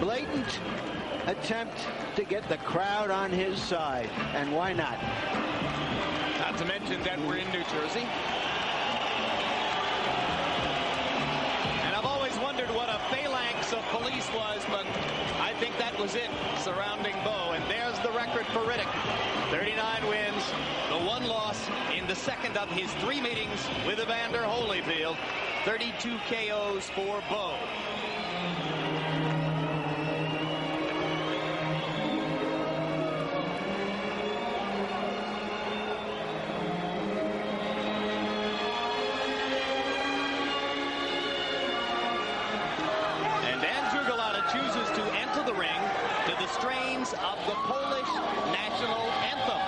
blatant attempt to get the crowd on his side, and why not? Not to mention that we're in New Jersey. And I've always wondered what a phalanx of police was, but I think that was it surrounding Bowe. And there's the record for Riddick. 39 wins, the one loss in the second of his 3 meetings with Evander Holyfield. 32 KOs for Bowe. Chooses to enter the ring to the strains of the Polish national anthem.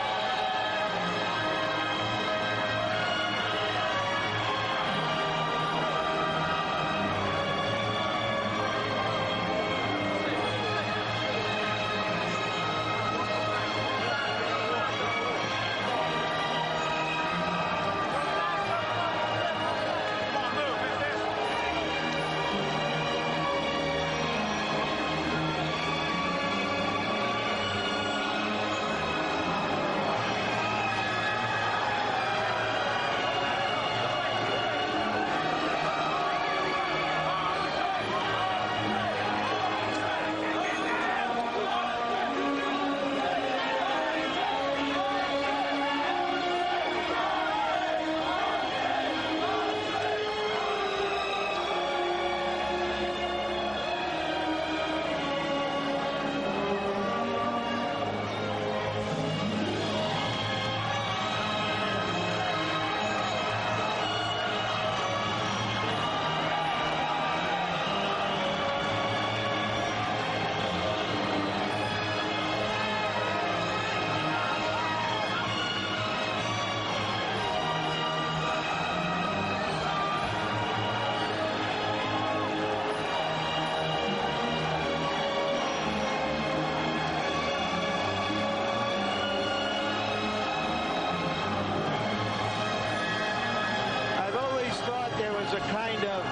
A kind of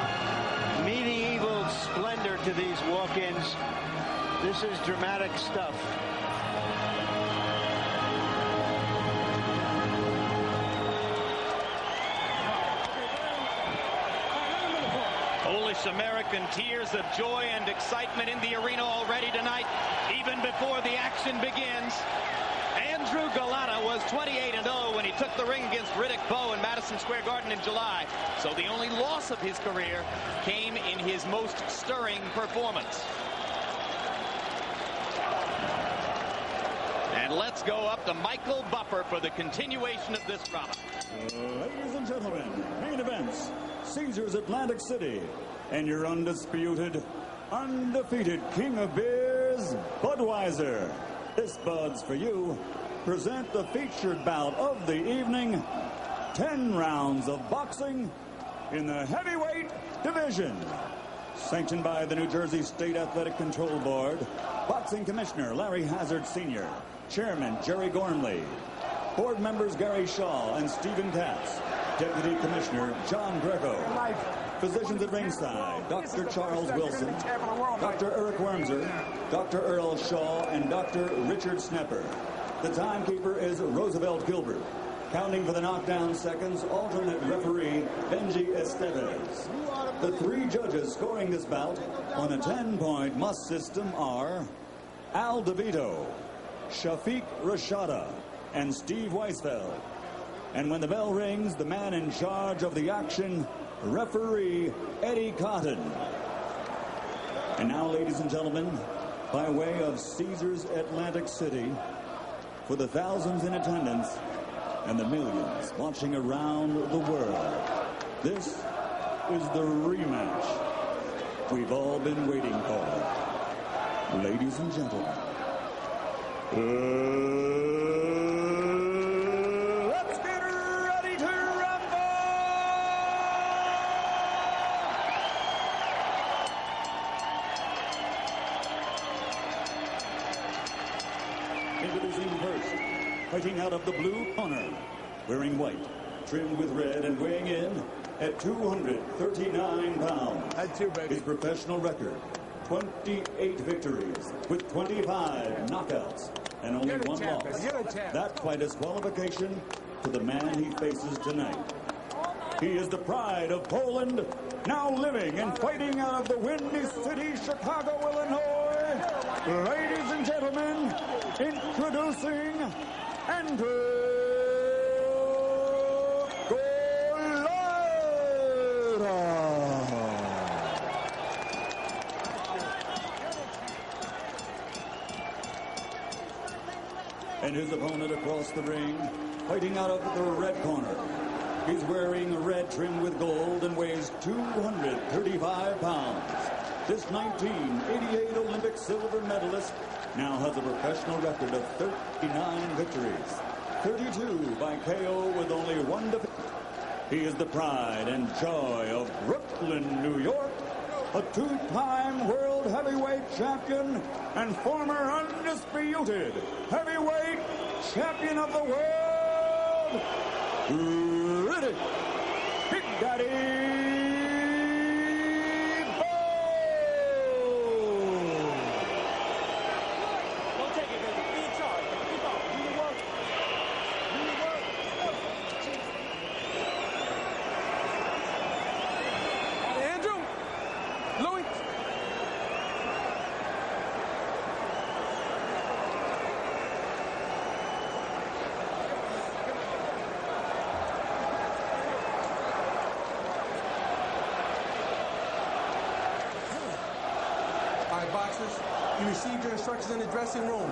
medieval splendor to these walk-ins. This is dramatic stuff. Polish-American tears of joy and excitement in the arena already tonight, even before the action begins. Andrew Golota was 28-0 when he took the ring against Riddick Bowe in Madison Square Garden in July. So the only loss of his career came in his most stirring performance. And let's go up to Michael Buffer for the continuation of this drama. Ladies and gentlemen, main events, Caesars Atlantic City, and your undisputed, undefeated king of beers, Budweiser. This Bud's for you. Present the featured bout of the evening. 10 rounds of boxing in the heavyweight division. Sanctioned by the New Jersey State Athletic Control Board. Boxing Commissioner Larry Hazard Sr. Chairman Jerry Gormley. Board members Gary Shaw and Stephen Katz. Deputy Commissioner John Greco. Physicians at ringside, Dr. Charles Wilson, Dr. Eric Wormser, Dr. Earl Shaw, and Dr. Richard Snepper. The timekeeper is Roosevelt Gilbert. Counting for the knockdown seconds, alternate referee Benji Estevez. The 3 judges scoring this bout on a 10-point must system are Al DeVito, Shafiq Rashada, and Steve Weisfeld. And when the bell rings, the man in charge of the action, referee Eddie Cotton. And now, ladies and gentlemen, by way of Caesars Atlantic City, for the thousands in attendance and the millions watching around the world, this is the rematch we've all been waiting for. Ladies and gentlemen, let's get ready to rumble! Introducing first, fighting out of the blue corner, wearing white, trimmed with red, and weighing in at 239 pounds. His professional record, 28 victories with 25 knockouts and only one loss. That fight is qualification to the man he faces tonight. He is the pride of Poland, now living and fighting out of the Windy City, Chicago, Illinois. Ladies and gentlemen, introducing Andrzej. And his opponent across the ring, fighting out of the red corner. He's wearing red trimmed with gold and weighs 235 pounds. This 1988 Olympic silver medalist now has a professional record of 39 victories, 32 by KO with only one defeat. He is the pride and joy of Brooklyn, New York, a two-time world heavyweight champion and former undisputed heavyweight champion of the world, Riddick Big Daddy Bowe. Don't take it, baby. Be in charge. Keep on. Do your work. Do your work. Andrew. Louis. All right, boxers, you received your instructions in the dressing room.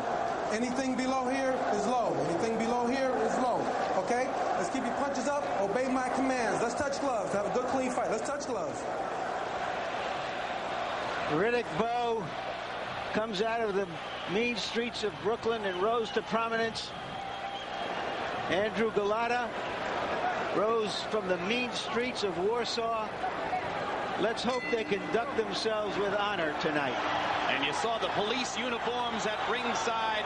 Anything below here is low. Anything below here is low. Okay? Let's keep your punches up. Obey my commands. Let's touch gloves. Have a good, clean fight. Let's touch gloves. Riddick Bowe comes out of the mean streets of Brooklyn and rose to prominence. Andrew Golota rose from the mean streets of Warsaw. Let's hope they conduct themselves with honor tonight. And you saw the police uniforms at ringside,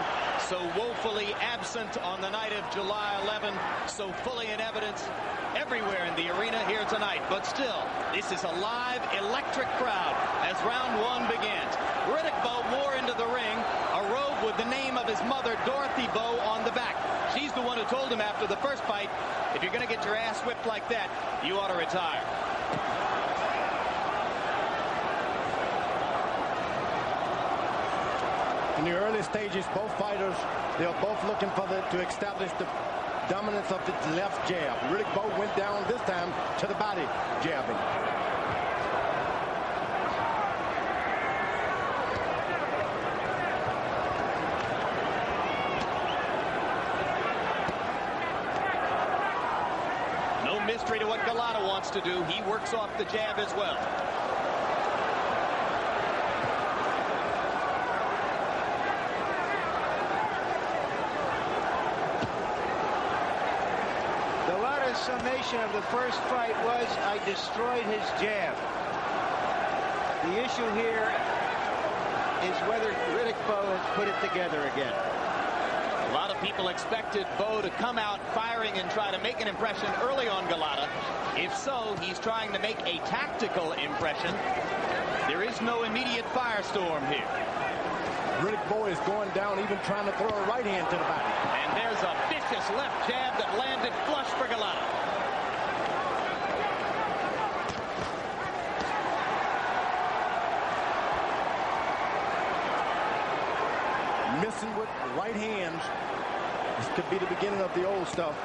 so woefully absent on the night of July 11, so fully in evidence everywhere in the arena here tonight. But still, this is a live, electric crowd as round one begins. Riddick Bowe wore into the ring a robe with the name of his mother, Dorothy Bowe, on the back. She's the one who told him after the first fight, if you're going to get your ass whipped like that, you ought to retire. In the early stages, both fighters, they are both looking for to establish the dominance of the left jab. Riddick Bowe went down this time to the body jabbing. No mystery to what Golota wants to do. He works off the jab as well. Summation of the first fight was, I destroyed his jab. The issue here is whether Riddick Bowe has put it together again. A lot of people expected Bowe to come out firing and try to make an impression early on Golota. If so, he's trying to make a tactical impression. There is no immediate firestorm here. Riddick Bowe is going down, even trying to throw a right hand to the body. And there's a vicious left jab that landed flush for Golota. Missing with right hands. This could be the beginning of the old stuff.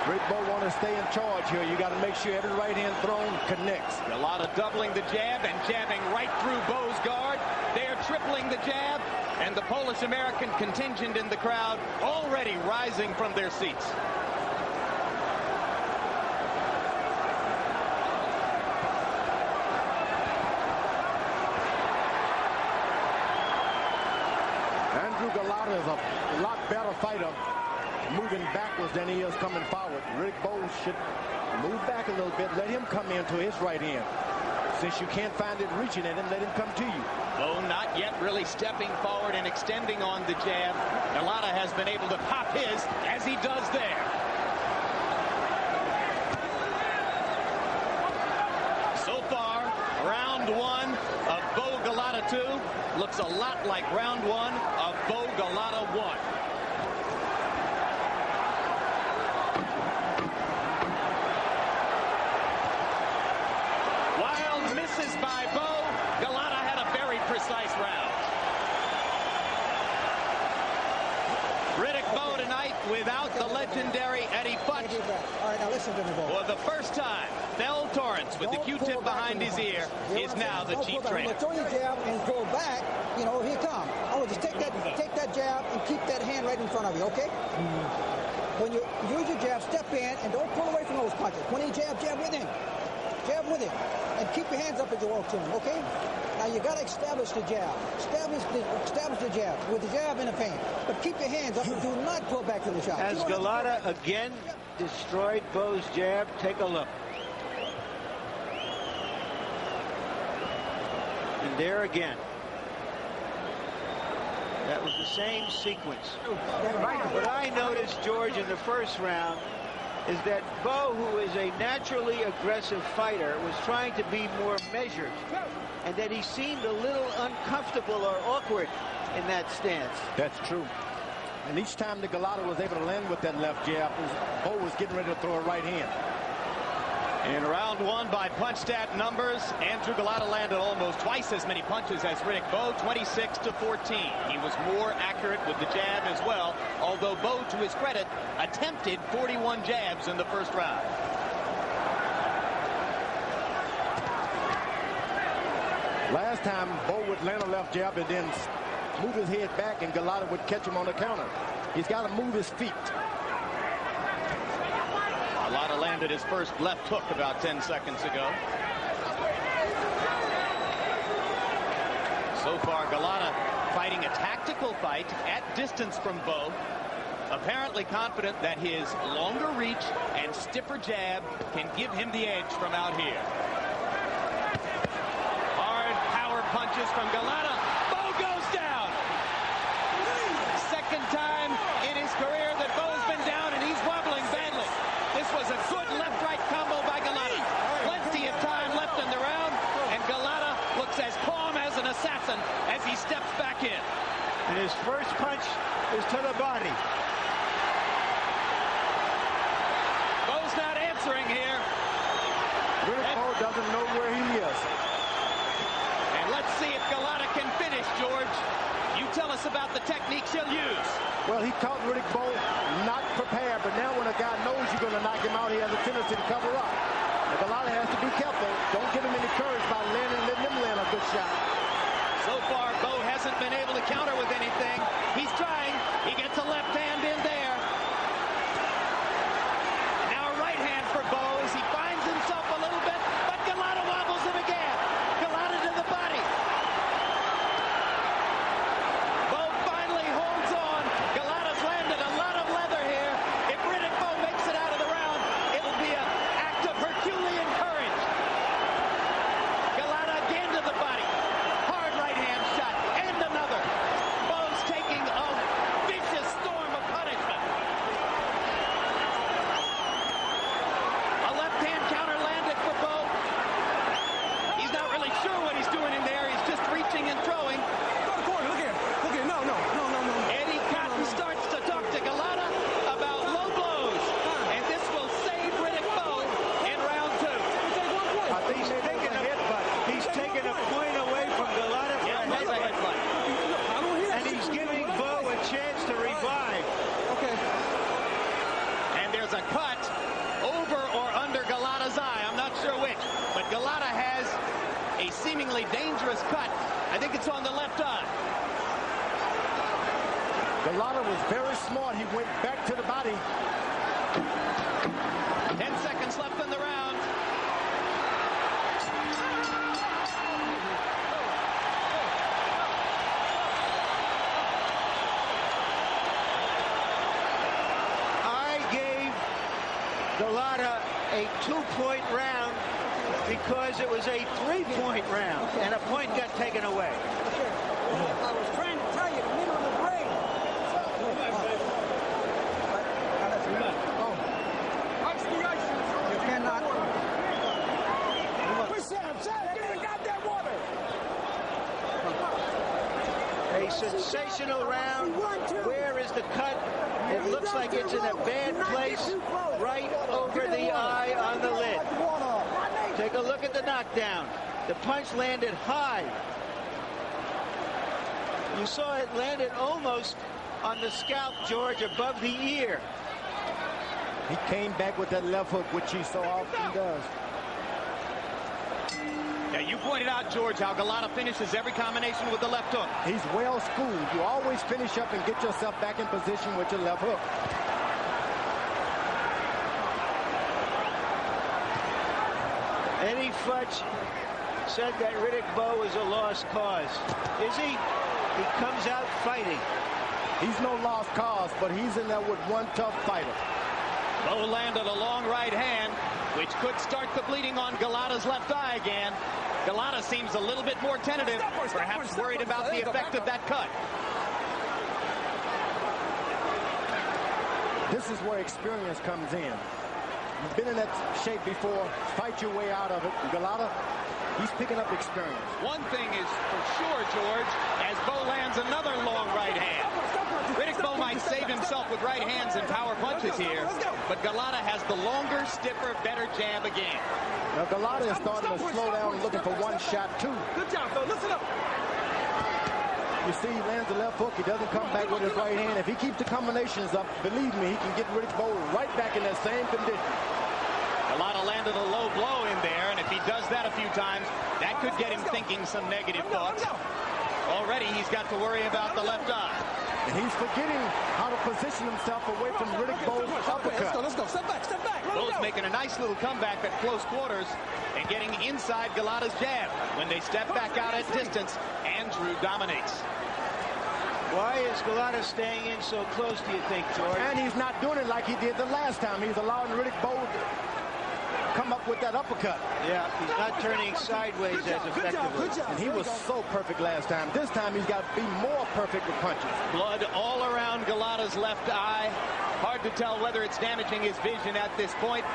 Riddick Bowe want to stay in charge here. You got to make sure every right hand thrown connects. Golota doubling the jab and jabbing right through Bowe's guard. They're tripling the jab, and the Polish-American contingent in the crowd already rising from their seats. Andrew Golota is a lot better fighter moving backwards than he is coming forward. Riddick Bowe should move back a little bit. Let him come into his right hand. Since you can't find it reaching at him, let him come to you. Bowe not yet really stepping forward and extending on the jab. Golota has been able to pop his as he does there. So far, round one of Bowe Golota. a lot like round one of Bowe Golota 1. Wild misses by Bowe. Golota had a very precise round. Riddick Bowe tonight without the legendary Eddie Butch. All right, now listen to me, Bowe. For the first time, Bell Torrance with the Q-tip behind his ear is now the chief trainer. Throw your jab and go back. You know, here come. I would just take that jab and keep that hand right in front of you, okay? When you use your jab, step in and don't pull away from those punches. When you jab with him. Jab with him. And keep your hands up as you walk to him, okay? Now you got to establish the jab. Establish the jab with the jab in the paint. But keep your hands up and do not pull back to the shot. Has Golota again destroyed Bowe's jab? Take a look. And there again. That was the same sequence. What I noticed, George, in the first round is that Bowe, who is a naturally aggressive fighter, was trying to be more measured, and that he seemed a little uncomfortable or awkward in that stance. That's true. And each time that Golota was able to land with that left jab, Bowe was getting ready to throw a right hand. In round one, by punch stat numbers, Andrew Golota landed almost twice as many punches as Riddick Bowe, 26-14. He was more accurate with the jab as well, although Bowe, to his credit, attempted 41 jabs in the first round. Last time, Bowe would land a left jab and then move his head back, and Golota would catch him on the counter. He's got to move his feet. Golota landed his first left hook about 10 seconds ago. So far, Golota fighting a tactical fight at distance from Bowe. Apparently confident that his longer reach and stiffer jab can give him the edge from out here. Hard power punches from Golota. Bowe goes down. Second time in his career that Bowe's been down, and he's wobbling badly. This was a good left-right combo by Golota. Plenty of time left in the round, and Golota looks as calm as an assassin as he steps back in. And his first punch is to the body. Bowe's not answering here. Riddick Bowe doesn't know where he is. And let's see if Golota can finish, George. You tell us about the techniques he'll use. Well, he caught Riddick Bowe not prepared, but now when a guy knows you're going to knock him out, he has a tendency to cover up. And Golota has to be careful. Don't give him any courage by letting him land a good shot. So far, Bowe hasn't been able to counter with anything. He's trying. He gets a left hand in there. Now a right hand for Bowe as he finds himself a little bit, but Golota wobbles him again. Golota to the body. Bowe finally holds on. Golota's landed a lot of leather here. If Riddick Bowe makes it out of the round, it'll be an act of Herculean courage. Golota again to the body. Hard right hand shot and another. Bowe's taking a vicious storm of punishment. A left hand counter landed for Bowe. He's not really sure what he's doing in there. He's just reaching and throwing. Go to the corner. Look here. Look here. No. Eddie Cotton starts to talk to Golota about low blows, and this will save Riddick Bowe in round two. I think he's taking a hit, but he's taking a point away from Golota for Yeah, a it was a headbutt. headbutt. And he's giving Bowe a chance to revive. Okay. And there's a cut over or under Golota's eye. I'm not sure which, but Golota has a seemingly dangerous cut. I think it's on the left eye. Golota was very smart. He went back to the body. 10 seconds left in the round. I gave Golota a 2-point round because it was a 3-point round, and a point got taken away. I was trying to tell you, the middle of the brain. You cannot. Sam, get in the goddamn water. a sensational round. Where is the cut? It looks like it's in a bad place, right over the eye on the lid. Take a look at the knockdown. The punch landed high. You saw it landed almost on the scalp, George, above the ear. He came back with that left hook, which he so often does. Now, you pointed out, George, how Golota finishes every combination with the left hook. He's well schooled. You always finish up and get yourself back in position with your left hook. Eddie Futch said that Riddick Bowe is a lost cause. Is he? He comes out fighting. He's no lost cause, but he's in there with one tough fighter. Bowe landed a long right hand, which could start the bleeding on Golota's left eye again. Golota seems a little bit more tentative, perhaps worried about the effect of that cut. This is where experience comes in. You've been in that shape before. Fight your way out of it. Golota, he's picking up experience. One thing is for sure, George, as Bowe lands another long right hand. Riddick Bowe might save himself with right hands and power punches here, but Golota has the longer, stiffer, better jab again. Now, Golota is starting to slow down, looking for one shot, too. Good job, Phil. Listen up. You see, he lands the left hook. He doesn't come back with his right hand. If he keeps the combinations up, believe me, he can get Riddick Bowe right back in that same condition. Golota landed a low blow in there, and if he does that a few times, that could get him thinking some negative thoughts. Already, he's got to worry about the left eye. And he's forgetting how to position himself away from Riddick Bowe's uppercut. Let's go. Step back. Bowe's making a nice little comeback at close quarters and getting inside Golota's jab. When they step back out at distance, Andrew dominates. Why is Golota staying in so close, do you think, George? And he's not doing it like he did the last time. He's allowing Riddick Bowe to come up with that uppercut. Yeah, he's not turning sideways as effectively. And he was so perfect last time. This time he's got to be more perfect with punches. Blood all around Golota's left eye. Hard to tell whether it's damaging his vision at this point.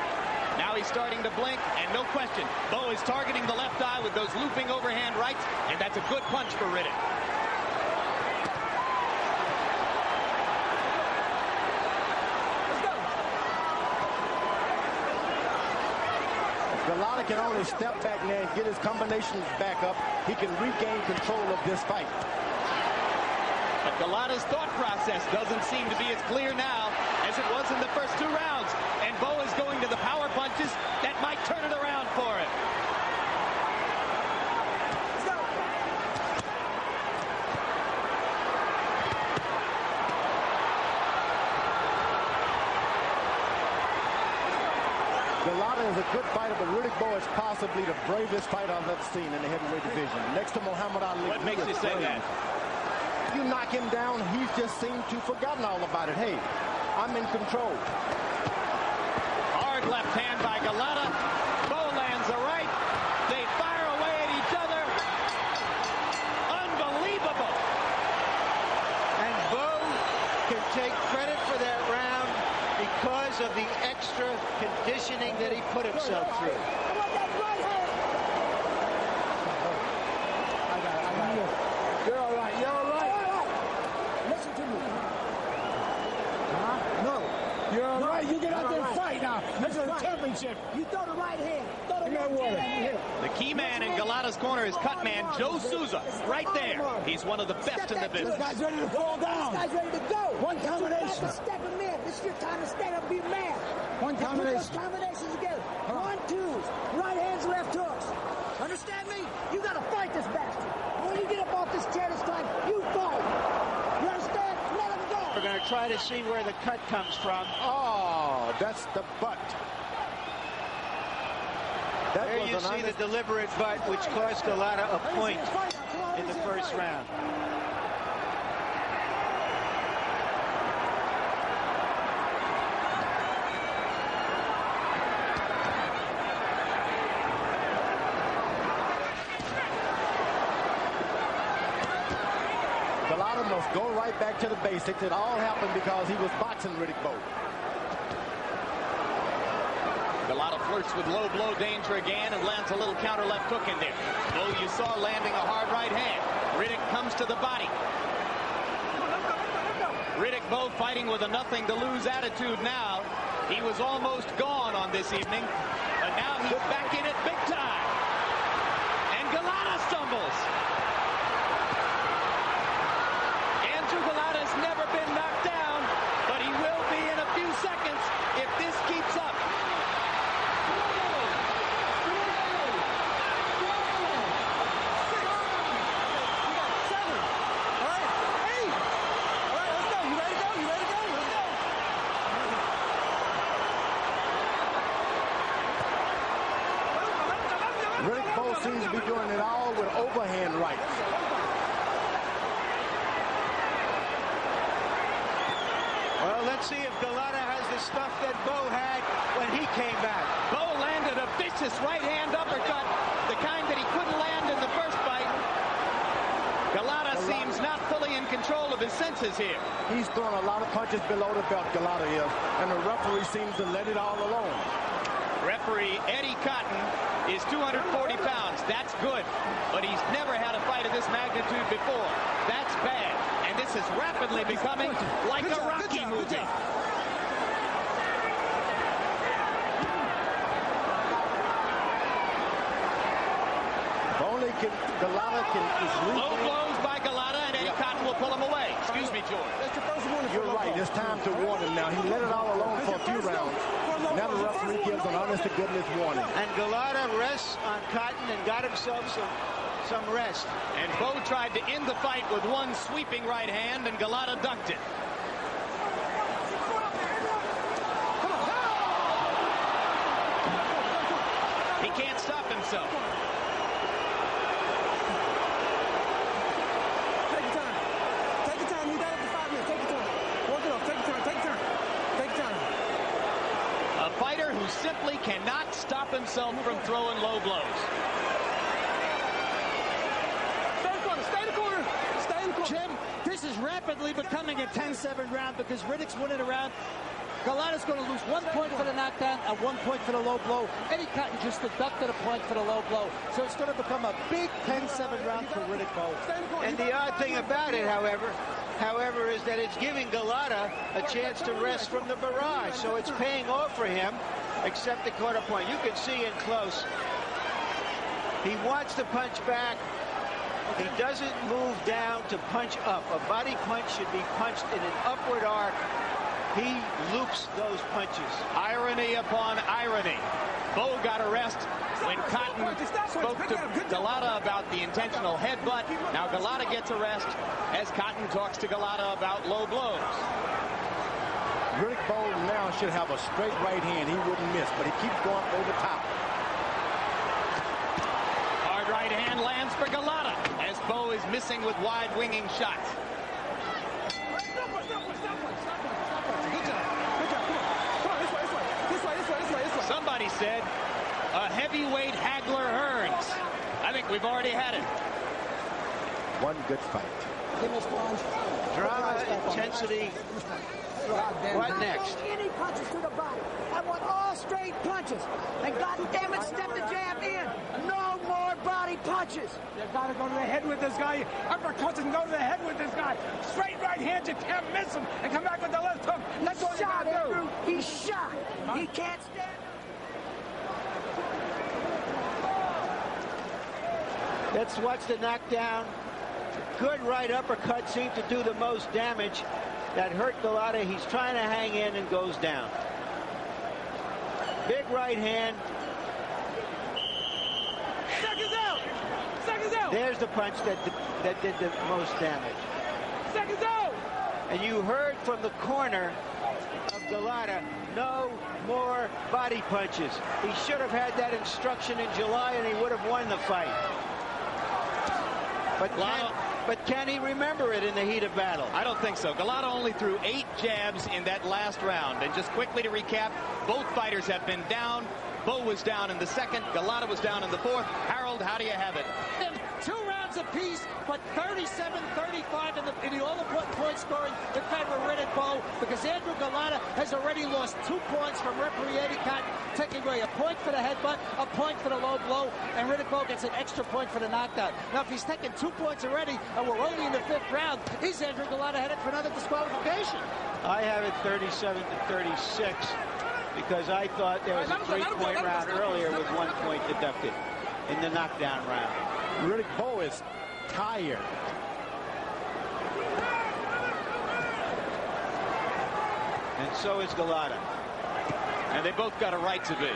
Now he's starting to blink, and no question, Bowe is targeting the left eye with those looping overhand rights, and that's a good punch for Riddick. Golota can only step back there and get his combinations back up. He can regain control of this fight. But Golota's thought process doesn't seem to be as clear now as it was in the first two rounds. And Bowe is going to the power punches that might turn it around for him. Golota is a good fighter, but Riddick Bowe is possibly the bravest fighter I've ever seen in the heavyweight division. Next to Muhammad Ali. What makes you say that? You knock him down, he's just seemed to have forgotten all about it. Hey, I'm in control. Hard left hand by Golota. Bowe lands a right. They fire away at each other. Unbelievable. And Bowe can take credit for that round because of the extra conditioning that he put himself through. You're all right. You're all right. Listen to me. No. You're all right. You get out there and fight now. This is a championship. You throw the right hand. Throw the right hand. The key man in Golota's corner is cut man Joe Souza. Right there. He's one of the best in the business. This guy's ready to fall down. This guy's ready to go. One combination. Step him in. This is your time to stand up and be a man. One combination. Put those combinations together. 1, 2, right hands, left hooks. Understand me? You got to fight this bastard. When you get up off this chair this time, you fight. You understand? Let him go. We're going to try to see where the cut comes from. Oh, that's the butt. That There you see the deliberate butt, which cost Golota a point in the first round. Golota must go right back to the basics. It all happened because he was boxing Riddick Bowe. Golota flirts with low blow danger again and lands a little counter left hook in there. Bowe, you saw landing a hard right hand. Riddick comes to the body. Riddick Bowe fighting with a nothing-to-lose attitude now. He was almost gone on this evening, but now he's back in it big time. And Golota stumbles. Andrew Golota has never been knocked down, but he will be in a few seconds if this keeps up. Riddick Bowe seems to be doing it all with overhand rights. Well, let's see if Golota has the stuff that Bowe had when he came back. Bowe landed a vicious right-hand uppercut, the kind that he couldn't land in the first fight. Golota seems not fully in control of his senses here. He's throwing a lot of punches below the belt, Golota is, and the referee seems to let it all alone. Referee Eddie Cotton is 240 pounds. That's good, but he's never had a fight of this magnitude before. That's bad, and this is rapidly becoming like a Rocky movie. Only Golota is Low blows by Golota, and Eddie Cotton will pull him away. Excuse me, George. You're right. It's time to warn him now. He let it all alone for a few rounds. Now the referee gives an honest-to-goodness warning. And Golota rests on Cotton and got himself some rest. And Bowe tried to end the fight with one sweeping right hand, and Golota ducked it. He can't stop himself. Take your time. Take your time. You got up to 5 minutes. Take your time. Work it off. Take your time. Take your time. Take your time. A fighter who simply cannot stop himself from throwing low blows. Stay in the corner. Stay in the corner. Stay in the corner. Jim, this is rapidly becoming a 10-7 round because Riddick's winning a round. Golota's going to lose 1 point for the knockdown and 1 point for the low blow. Eddie Cotton just deducted a point for the low blow. So it's going to become a big 10-7 round for Riddick Bowe. And the odd thing about it, however, is that it's giving Golota a chance to rest from the barrage. So it's paying off for him, except the quarter point. You can see in close. He wants to punch back. He doesn't move down to punch up. A body punch should be punched in an upward arc. He loops those punches. Irony upon irony. Bowe got a rest when Cotton spoke to Golota about the intentional headbutt. Now Golota gets a rest as Cotton talks to Golota about low blows. Riddick Bowe now should have a straight right hand. He wouldn't miss, but he keeps going over top. Hard right hand lands for Golota as Bowe is missing with wide winging shots. Somebody said a heavyweight haggler Hearns. I think we've already had it. One good fight. Give me a sponge. Drama, intensity. What next? Any punches to the body. I want all straight punches. And God damn it, step the jab in. No more body punches. You got to go to the head with this guy. Uppercuts and go to the head with this guy. Straight right hand, you can't miss him. And come back with the left hook. That's all you got to do. He's shot. He can't stand. Let's watch the knockdown. Good right uppercut seemed to do the most damage. That hurt Golota. He's trying to hang in and goes down. Big right hand. Seconds out. Seconds out. There's the punch that did the most damage. Seconds out. And you heard from the corner of Golota, no more body punches. He should have had that instruction in July and he would have won the fight. But can he remember it in the heat of battle? I don't think so. Golota only threw 8 jabs in that last round. And just quickly to recap, both fighters have been down. Bowe was down in the second. Golota was down in the fourth. Harold, how do you have it? 2 rounds apiece. but 37-35 in the all-important point scoring in favor of Riddick Bowe, because Andrew Golota has already lost 2 points from referee Eddie Cotton, taking away a point for the headbutt, a point for the low blow, and Riddick Bowe gets an extra point for the knockdown. Now, if he's taken 2 points already, and we're only in the 5th round, is Andrew Golota headed for another disqualification? I have it 37-36 because I thought there was a 3-point round earlier with 1 point deducted in the knockdown round. Riddick Bowe is tired. And so is Golota. And they both got a right to be.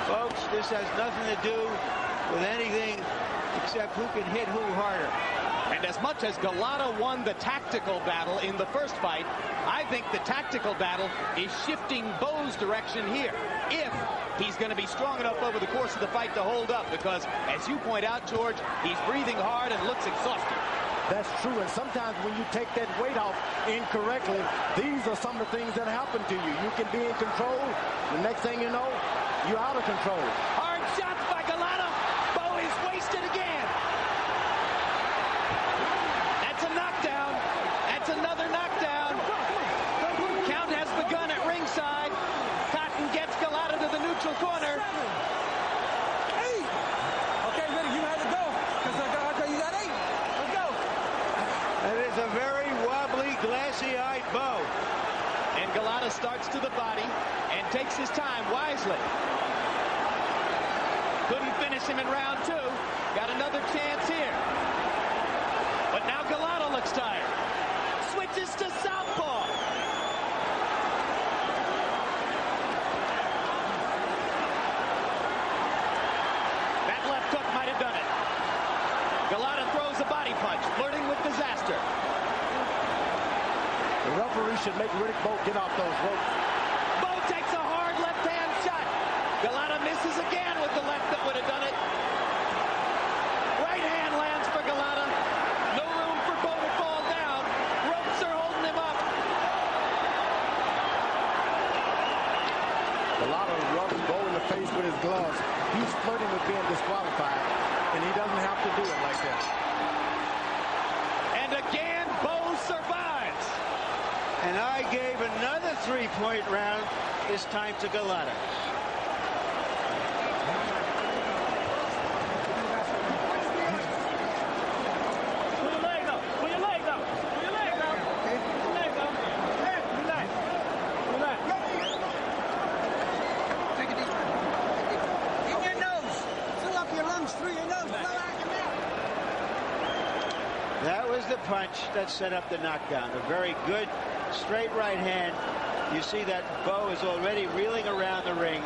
Folks, this has nothing to do with anything except who can hit who harder. And as much as Golota won the tactical battle in the first fight, I think the tactical battle is shifting Bowe's direction here, if he's going to be strong enough over the course of the fight to hold up, because, as you point out, George, he's breathing hard and looks exhausted. That's true, and sometimes when you take that weight off incorrectly, these are some of the things that happen to you. You can be in control, the next thing you know, you're out of control. Hard shots by Golota. Bowe is wasted again. That's a knockdown. That's another knockdown. Count has begun at ringside. Cotton gets Golota to the neutral corner. Hey! Okay, Riddick, you had to go. Because you got 8. Let's go. That is a very wobbly, glassy-eyed Bowe. And Golota starts to the body and takes his time wisely. Couldn't finish him in round 2. Got another chance here. But now Golota looks tired. Switches to southpaw. That left hook might have done it. Golota throws a body punch, flirting with disaster. The referee should make Riddick Bowe get off those ropes. Bowe takes a hard left-hand shot. Golota misses again with the left that would have done it. Right hand lands for Golota. No room for Bowe to fall down. Ropes are holding him up. Golota rubs Bowe in the face with his gloves. He's flirting with being disqualified, and he doesn't have to do it like that. And again, Bowe survives. And I gave another 3-point round, this time to Golota. That was the punch that set up the knockdown. A very good straight right hand. You see that Bowe is already reeling around the ring,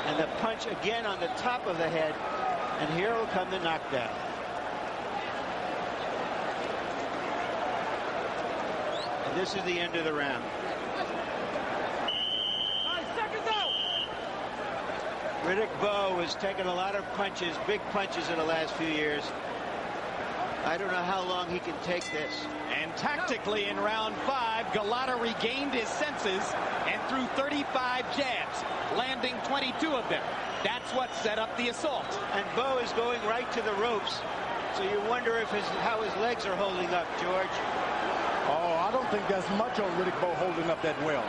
and the punch again on the top of the head, and here will come the knockdown. And this is the end of the round. Riddick Bowe has taken a lot of punches, big punches in the last few years. I don't know how long he can take this. And tactically in round 5, Golota regained his senses and threw 35 jabs, landing 22 of them. That's what set up the assault. And Bowe is going right to the ropes, so you wonder if how his legs are holding up, George. Oh, I don't think there's much on Riddick Bowe holding up that well.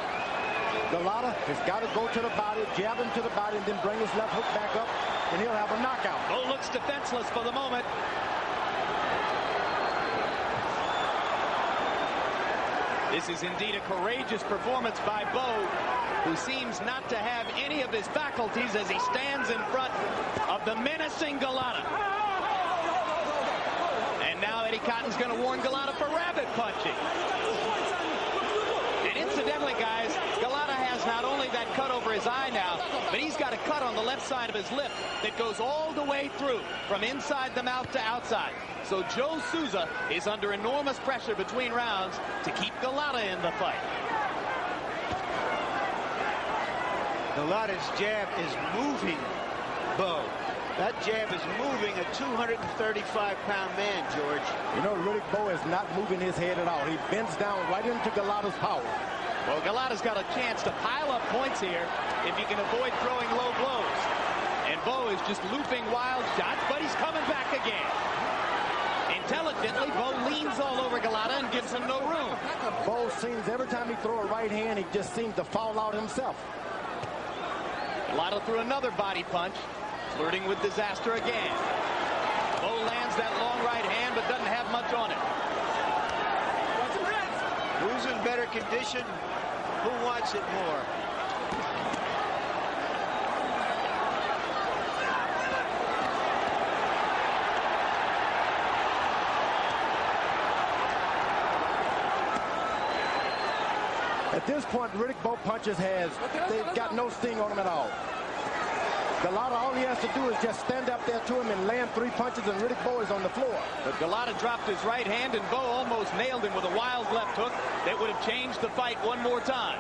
Golota has got to go to the body, jab him to the body, and then bring his left hook back up, and he'll have a knockout. Bowe looks defenseless for the moment. This is indeed a courageous performance by Bowe, who seems not to have any of his faculties as he stands in front of the menacing Golota. And now Eddie Cotton's going to warn Golota for rabbit punching. And incidentally, guys, Golota has not only that cut over his eye now, but he's got a cut on the left side of his lip that goes all the way through, from inside the mouth to outside. So Joe Souza is under enormous pressure between rounds to keep Golota in the fight. Golota's jab is moving Bowe. That jab is moving a 235-pound man, George. You know, Riddick Bowe is not moving his head at all. He bends down right into Golota's power. Well, Golot's got a chance to pile up points here if he can avoid throwing low blows. And Bowe is just looping wild shots, but he's coming back again. Intelligently, Bowe leans all over Golota and gives him no room. Bowe seems, every time he throws a right hand, he just seems to foul out himself. Golota threw another body punch, flirting with disaster again. Bowe lands that long right hand, but doesn't have much on it. Who's in better condition? Who wants it more? At this point, Riddick Bowe punches they've got no sting on him at all. Golota, all he has to do is just stand up there to him and land 3 punches, and Riddick Bowe is on the floor. But Golota dropped his right hand, and Bowe almost nailed him with a wild left hook that would have changed the fight one more time.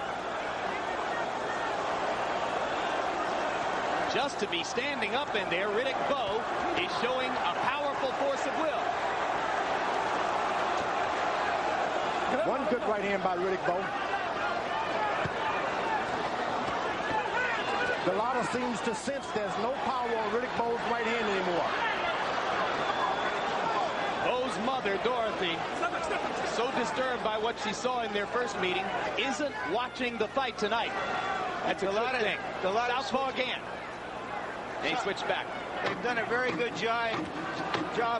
Just to be standing up in there, Riddick Bowe is showing a powerful force of will. One good right hand by Riddick Bowe. Golota seems to sense there's no power on Riddick Bowe's right hand anymore. Bowe's mother, Dorothy, so disturbed by what she saw in their first meeting, isn't watching the fight tonight. That's a good thing. Southpaw again. They switch back. They've done a very good job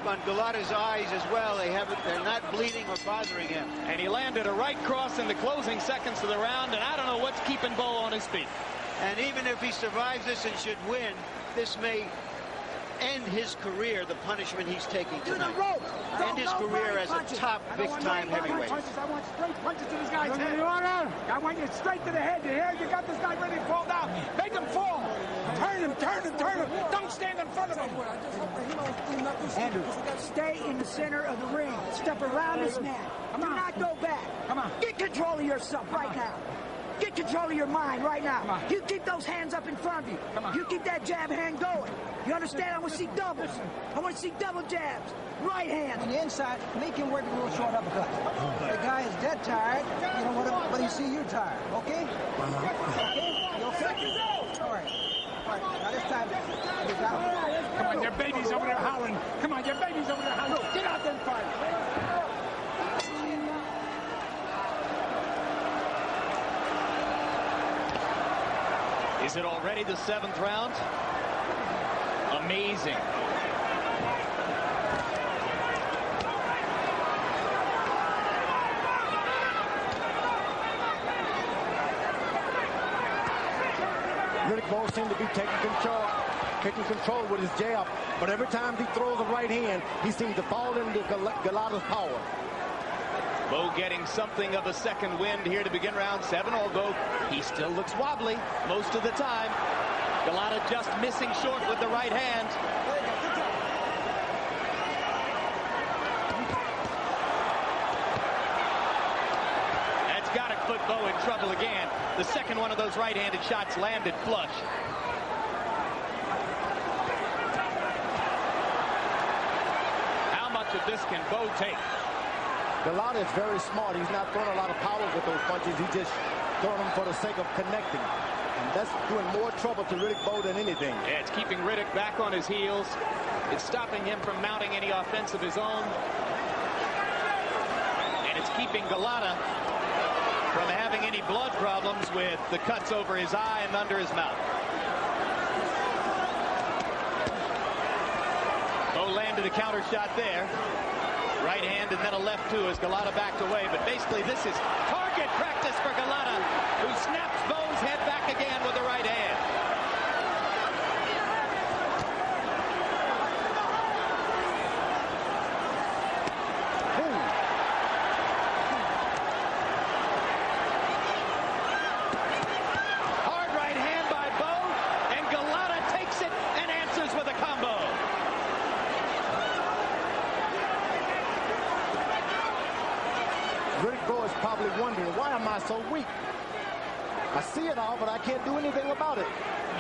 on Golota's eyes as well. They're not bleeding or bothering him. And he landed a right cross in the closing seconds of the round, and I don't know what's keeping Bowe on his feet. And even if he survives this and should win, this may end his career, the punishment he's taking tonight. End his career as a top big-time heavyweight. I want straight punches to this guy's head. I want you straight to the head. You hear? You got this guy ready to fall down. Make him fall. Turn him, turn him, turn him. Don't stand in front of him. Andrew, stay in the center of the ring. Step around this man. Do not go back. Come on. Get control of yourself right now. Get control of your mind right now. You keep those hands up in front of you. You keep that jab hand going. You understand? I want to see doubles. I want to see double jabs. Right hand. On the inside, make him work a little short uppercut. The guy is dead tired. You know, but he see you tired. Okay? Okay? You okay? All right. All right. Now this time, you got him. Come on, your baby's over there howling. Come on, your baby's over there howling. Get out there and fight. Is it already the 7th round? Amazing. Riddick Bowe seemed to be taking control with his jab, but every time he throws a right hand, he seems to fall into Golota's power. Bowe getting something of a second wind here to begin round 7, although he still looks wobbly most of the time. Golota just missing short with the right hand. That's got to put Bowe in trouble again. The second one of those right-handed shots landed flush. How much of this can Bowe take? Golota is very smart. He's not throwing a lot of power with those punches. He's just throwing them for the sake of connecting. And that's doing more trouble to Riddick Bowe than anything. Yeah, it's keeping Riddick back on his heels. It's stopping him from mounting any offense of his own. And it's keeping Golota from having any blood problems with the cuts over his eye and under his mouth. Bowe landed a counter shot there. Right hand and then a left too as Golota backed away. But basically this is target practice for Golota, who snaps Bowe's head back again with the right hand. Hard right hand by Bowe, and Golota takes it and answers with a combo. Riddick Bowe is probably wondering, why am I so weak? I see it all, but I can't do anything about it.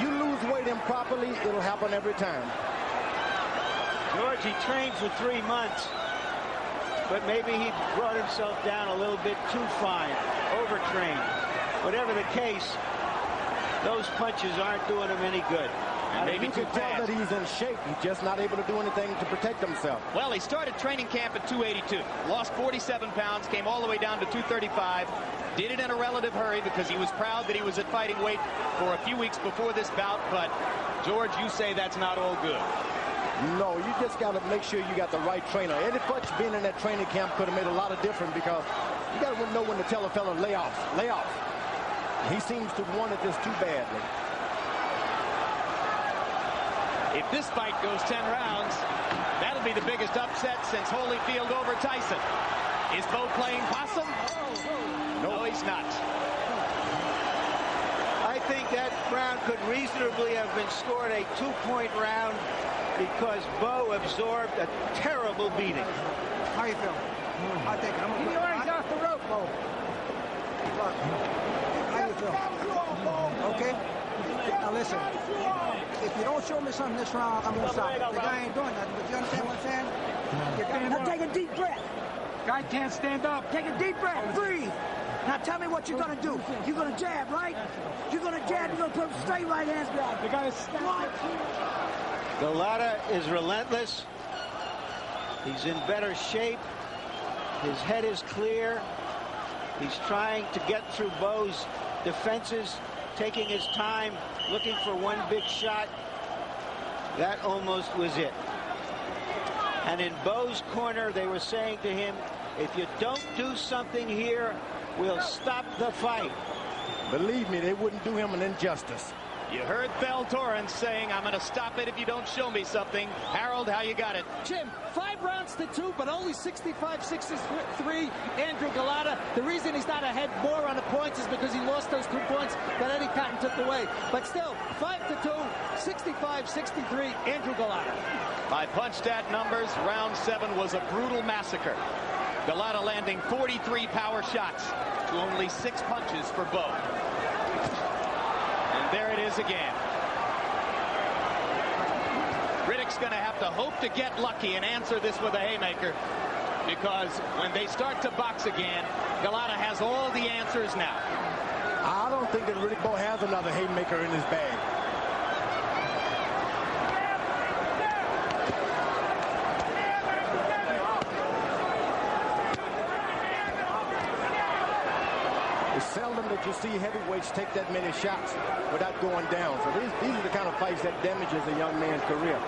You lose weight improperly, it'll happen every time. George, he trained for 3 months, but maybe he brought himself down a little bit too fine, overtrained. whatever the case, those punches aren't doing him any good. And maybe you can tell that he's in shape. He's just not able to do anything to protect himself. Well, he started training camp at 282. Lost 47 pounds, came all the way down to 235. Did it in a relative hurry because he was proud that he was at fighting weight for a few weeks before this bout. But, George, you say that's not all good. No, you just got to make sure you got the right trainer. Eddie Futch being in that training camp could have made a lot of difference because you got to know when to tell a fella lay off. Lay off. He seems to have wanted this too badly. If this fight goes 10 rounds, that'll be the biggest upset since Holyfield over Tyson. Is Bowe playing possum? No, he's not. I think that round could reasonably have been scored a 2-point round because Bowe absorbed a terrible beating. How you feel? I think I'm going to He's off the rope, Bowe. How you feel? Okay? Now listen, if you don't show me something this round, I'm going to stop. The guy ain't doing nothing, but you understand what I'm saying? You got now take a deep breath. Guy can't stand up. Take a deep breath. Breathe. Now tell me what you're going to do. You're going to jab, right? You're going to jab. You're going to put straight right hands behind. The guy is stacked. Golota is relentless. He's in better shape. His head is clear. He's trying to get through Bowe's defenses, taking his time, looking for one big shot. That almost was it. And in Bowe's corner, they were saying to him, if you don't do something here, we'll stop the fight. Believe me, they wouldn't do him an injustice. You heard Bell Torrance saying, I'm going to stop it if you don't show me something. Harold, how you got it? Jim, 5 rounds to 2, but only 65-63, Andrew Golota. The reason he's not ahead more on the points is because he lost those 2 points that Eddie Cotton took away. But still, 5 to 2, 65-63, Andrew Golota. By punch-stat numbers, round 7 was a brutal massacre. Golota landing 43 power shots to only 6 punches for Bowe. And there it is again. Riddick's going to have to hope to get lucky and answer this with a haymaker, because when they start to box again, Golota has all the answers now. I don't think that Riddick Bowe has another haymaker in his bag. Seldom that you see heavyweights take that many shots without going down. So these are the kind of fights that damages a young man's career.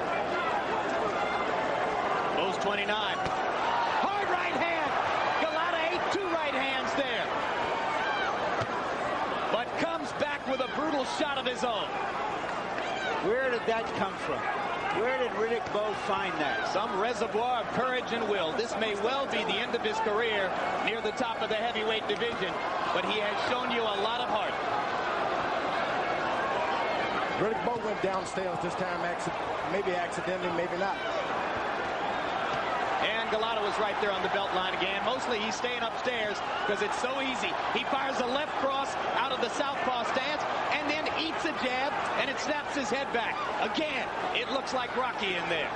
Bowe's 29. Hard right hand. Golota ate 2 right hands there. But comes back with a brutal shot of his own. Where did that come from? Where did Riddick Bowe find that? Some reservoir of courage and will. This may well be the end of his career near the top of the heavyweight division, but he has shown you a lot of heart. Riddick Bowe went downstairs this time, maybe accidentally, maybe not. And Golota was right there on the belt line again. Mostly he's staying upstairs because it's so easy. He fires a left cross out of the southpaw stance and then eats a jab, and it snaps his head back. Again, it looks like Rocky in there.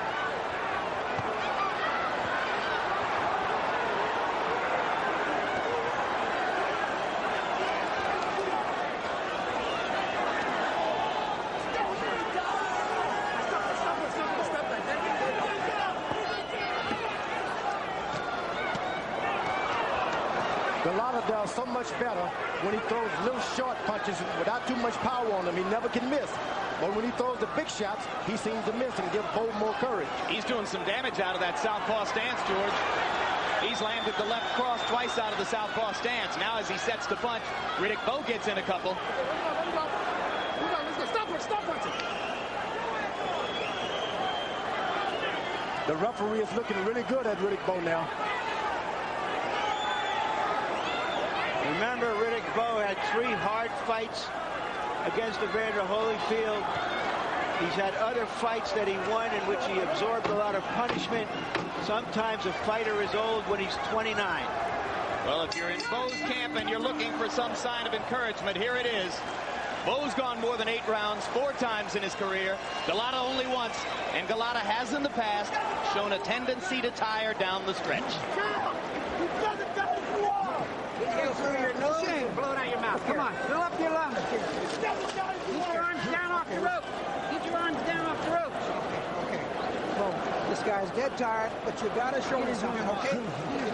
Golota does so much better when he throws little short punches without too much power on them. He never can miss. But when he throws the big shots, he seems to miss and give Bowe more courage. He's doing some damage out of that southpaw stance, George. He's landed the left cross twice out of the southpaw stance. Now as he sets the punch, Riddick Bowe gets in a couple. Stop punching. The referee is looking really good at Riddick Bowe now. Remember, Riddick Bowe had 3 hard fights against Evander Holyfield. He's had other fights that he won in which he absorbed a lot of punishment. Sometimes a fighter is old when he's 29. Well, if you're in Bowe's camp and you're looking for some sign of encouragement, here it is. Bowe's gone more than 8 rounds 4 times in his career. Golota only once, and Golota has in the past shown a tendency to tire down the stretch. inhale through your nose and blow it out your mouth. Come on, fill up your lungs. Get your arms down off the rope. Get your arms down off the rope. Okay. Well, this guy's dead tired, but you gotta show me something, okay?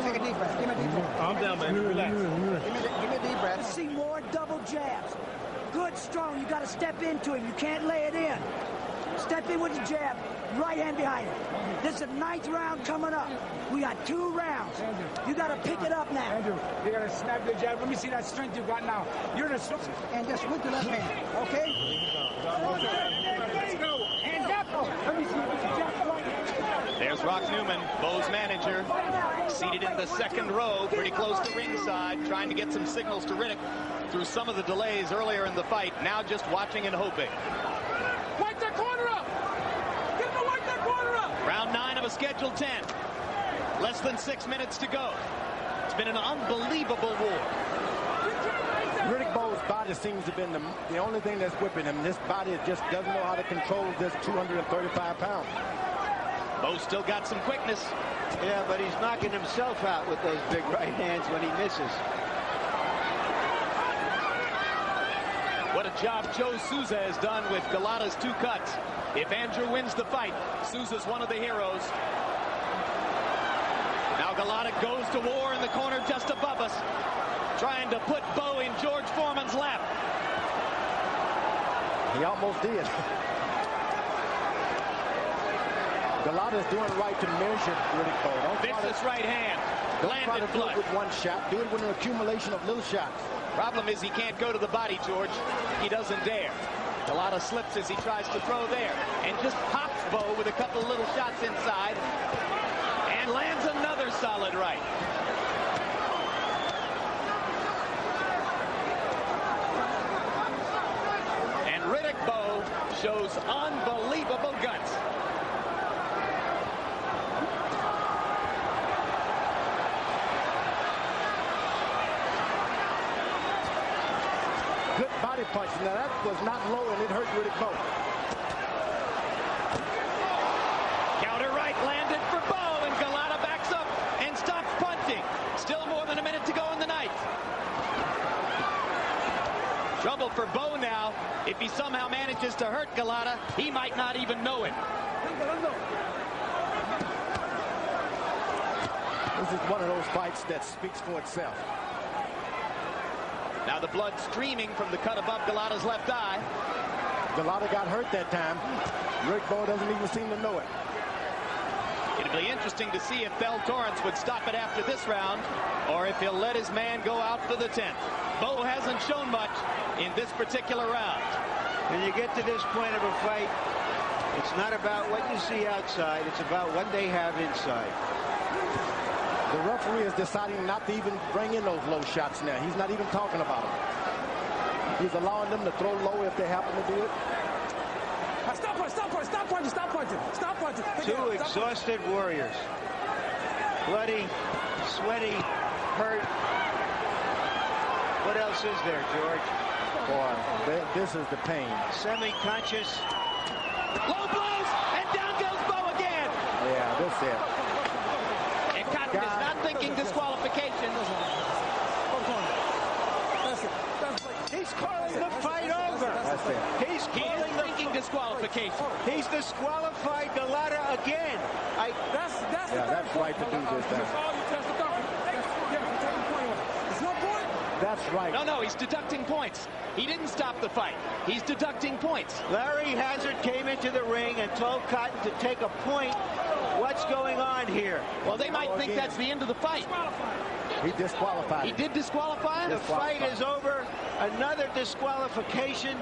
Take a deep breath. Give me a deep breath. Calm down, baby. Relax. Give me a deep breath. See more double jabs. Good, strong. You got to step into him. You can't lay it in. Step in with the jab. Right hand behind it. This is the 9th round coming up. We got 2 rounds. You got to pick it up now. Andrew, you got to snap your jab. Let me see that strength you got now. You're the and just with the left hand, okay? There you go. Hands up. Let me see the jab. There's Rock Newman, Bowe's manager, seated in the 2nd row, pretty close to ringside, trying to get some signals to Riddick through some of the delays earlier in the fight. Now just watching and hoping. Wipe that corner up. Get him to wipe that corner up. Round 9 of a scheduled 10. Less than 6 minutes to go. It's been an unbelievable war. Riddick Bowe's body seems to have been the only thing that's whipping him. This body just doesn't know how to control this 235 pounds. Bowe still got some quickness. Yeah, but he's knocking himself out with those big right hands when he misses. What a job Joe Souza has done with Golota's 2 cuts. If Andrew wins the fight, Souza's one of the heroes. Now Golota goes to war in the corner just above us, trying to put Bowe in George Foreman's lap. He almost did. Golota's doing right to measure Riddick Bowe. Vicious right hand. Landed do it with one shot. Do it with an accumulation of little shots. Problem is he can't go to the body, George. He doesn't dare. Golota slips as he tries to throw there and just pops Bowe with a couple of little shots inside and lands another solid right. And Riddick Bowe shows unbelievable guts. Good body punch. Now that was not low and it hurt Riddick Bowe. Counter right landed for Bowe, and Golota backs up and stops punching. Still more than a minute to go in the night. Trouble for Bowe now. If he somehow manages to hurt Golota, he might not even know it. This is one of those fights that speaks for itself. Now the blood streaming from the cut above Golota's left eye. Golota got hurt that time. Riddick Bowe doesn't even seem to know it. It'll be interesting to see if Bell Torrance would stop it after this round, or if he'll let his man go out for the 10th. Bowe hasn't shown much in this particular round. When you get to this point of a fight, it's not about what you see outside, it's about what they have inside. The referee is deciding not to even bring in those low shots now. He's not even talking about them. He's allowing them to throw low if they happen to do it. Stop punching, stop punching, stop punching, stop punching, stop punching. Two exhausted warriors. Bloody, sweaty, hurt. What else is there, George? Boy, this is the pain. Semi-conscious. Low blows, and down goes Bowe again. Yeah, that's it. And Cotton is not thinking disqualification. He's calling the fight over. That's it. He's calling the thinking disqualification. He's disqualified Golota again. That's right to do this. That's right. No, he's deducting points. He didn't stop the fight. He's deducting points. Larry Hazard came into the ring and told Cotton to take a point. What's going on here? Well, they might think that's the end of the fight. He disqualified. He did disqualify him? The fight is over. Another disqualification.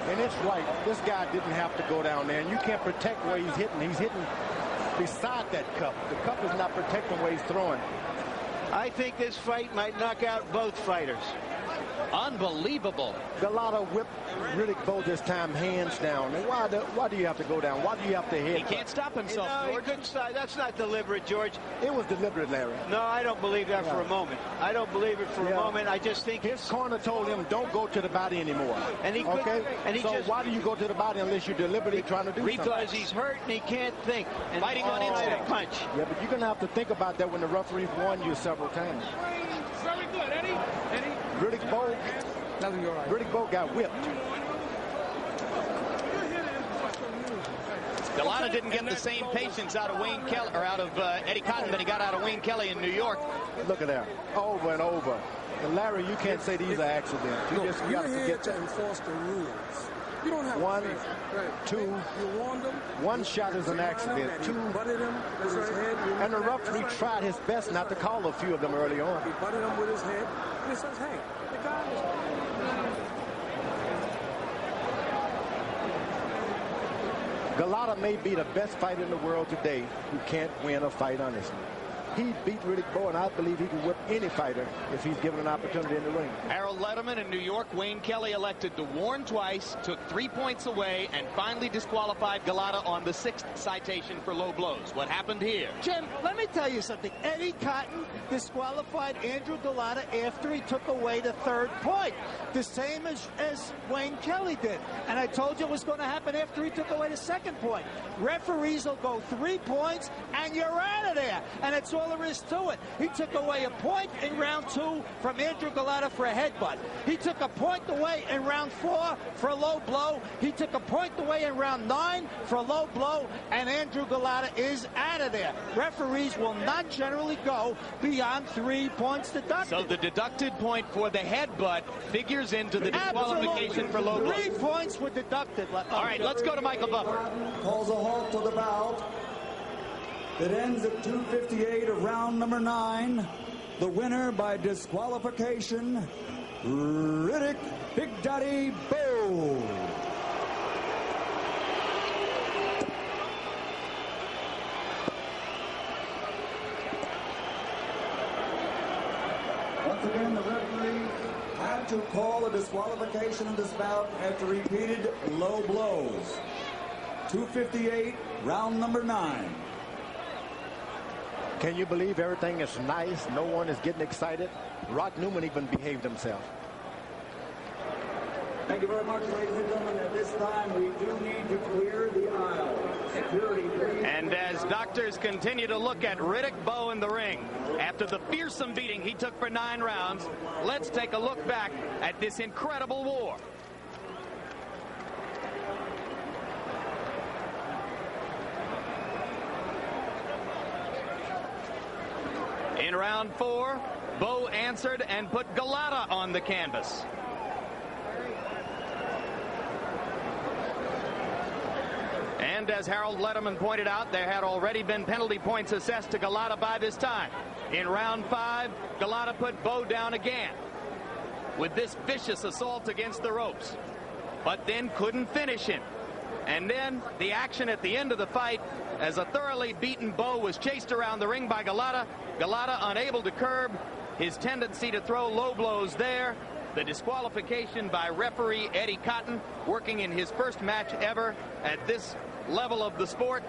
And it's right. This guy didn't have to go down there. And you can't protect where he's hitting. He's hitting beside that cup. The cup is not protecting where he's throwing. I think this fight might knock out both fighters. Unbelievable. Golota whipped Riddick Bowe this time hands down. And why do you have to go down? Why do you have to hit? He can't stop himself, No, George. he couldn't stop. That's not deliberate, George. It was deliberate, Larry. No, I don't believe that for a moment. I don't believe it for a moment. I just think his corner told him, don't go to the body anymore. And he okay? And he so just, why do you go to the body unless you're deliberately trying to do something? Because he's hurt and he can't think. And fighting on instinct. Punch. Yeah, but you're going to have to think about that when the referee's warned you several times. Very good. Riddick Bowe. Riddick Bowe got whipped. Golota didn't get the same patience out of Wayne Kelly, or out of Eddie Cotton, that he got out of Wayne Kelly in New York. Look at that, over and over. And Larry, you can't say these are accidents. You just got to forget to enforce the rules. You don't have one, right. two. You warned them. One shot is an accident. Two. Butted him with his head. And the referee tried his best not to call a few of them early on. He butted him with his head. And he says, hey, the guy was... Golota may be the best fighter in the world today who can't win a fight honestly. He beat Riddick Bowe, and I believe he can whip any fighter if he's given an opportunity in the ring. Harold Letterman in New York. Wayne Kelly elected to warn twice, took 3 points away, and finally disqualified Golota on the 6th citation for low blows. What happened here? Jim, let me tell you something. Eddie Cotton disqualified Andrew Golota after he took away the 3rd point. The same as Wayne Kelly did. And I told you it was going to happen after he took away the 2nd point. Referees will go 3 points, and you're out of there. And it's all there is to it. He took away a point in round 2 from Andrew Golota for a headbutt. He took a point away in round 4 for a low blow. He took a point away in round 9 for a low blow, and Andrew Golota is out of there. Referees will not generally go beyond 3 points deducted. So the deducted point for the headbutt figures into the disqualification for low blow. 3 points were deducted. All right, let's go to Michael Buffer. Calls a halt to the bout. It ends at 2:58 of round number 9. The winner by disqualification, Riddick Big Daddy Bowe. Once again, the referee had to call a disqualification in this bout after repeated low blows. 2:58, round number 9. Can you believe everything is nice? No one is getting excited. Rock Newman even behaved himself. Thank you very much, ladies and gentlemen. At this time, we do need to clear the aisle. Security, please. And as doctors continue to look at Riddick Bowe in the ring, after the fearsome beating he took for 9 rounds, let's take a look back at this incredible war. In round 4, Bowe answered and put Golota on the canvas. And as Harold Letterman pointed out, there had already been penalty points assessed to Golota by this time. In round 5, Golota put Bowe down again with this vicious assault against the ropes, but then couldn't finish him. And then the action at the end of the fight, as a thoroughly beaten Bowe was chased around the ring by Golota. Golota unable to curb his tendency to throw low blows there. The disqualification by referee Eddie Cotton, working in his first match ever at this level of the sport.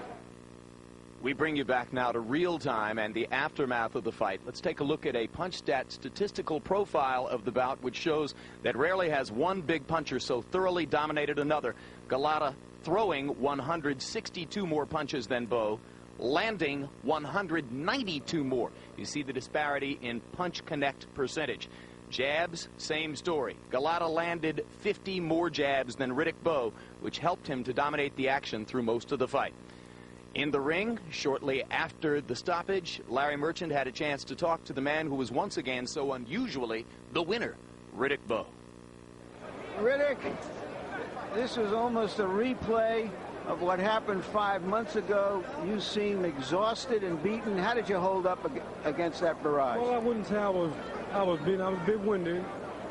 We bring you back now to real time and the aftermath of the fight. Let's take a look at a punch stat statistical profile of the bout, which shows that rarely has one big puncher so thoroughly dominated another. Golota throwing 162 more punches than Bowe, landing 192 more. You see the disparity in punch connect percentage. Jabs, same story. Golota landed 50 more jabs than Riddick Bowe, which helped him to dominate the action through most of the fight. In the ring, shortly after the stoppage, Larry Merchant had a chance to talk to the man who was once again so unusually the winner, Riddick Bowe. Riddick, this was almost a replay of what happened 5 months ago. You seem exhausted and beaten. How did you hold up against that barrage? Well, I wouldn't say I was beaten. I was a bit winded,